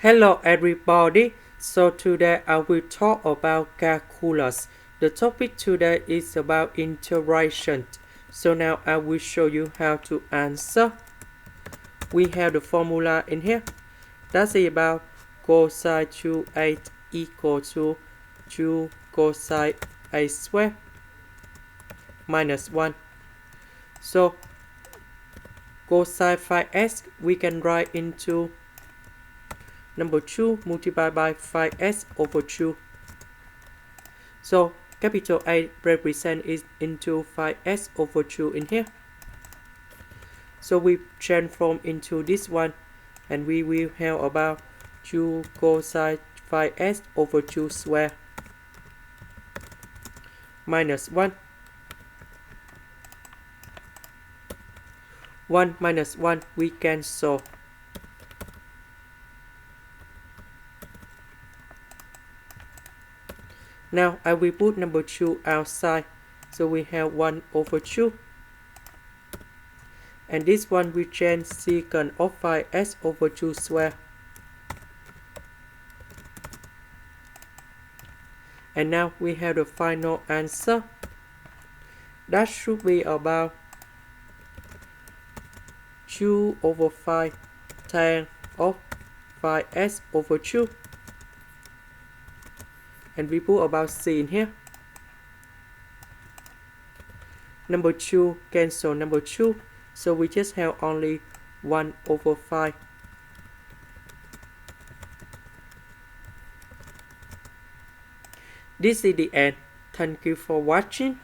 Hello everybody, so today I will talk about calculus. The topic today is about integration. So now I will show you how to answer. We have the formula in here. That's about cosine 2a equal to 2 cosine a squared minus 1. So cosine 5x we can write into number 2 multiplied by 5s over 2. So capital A represent is into 5s over 2 in here. So we transform into this one and we will have about 2 cosine 5s over 2 square minus 1. 1 minus 1 we cancel. Now I will put number 2 outside. So we have 1 over 2. And this one we change secant of 5s over 2 square. And now we have the final answer. That should be about 2 over 5 tan of 5s over 2. And we put about c in here. Number 2 cancel number 2. So we just have only 1 over 5. This is the end. Thank you for watching.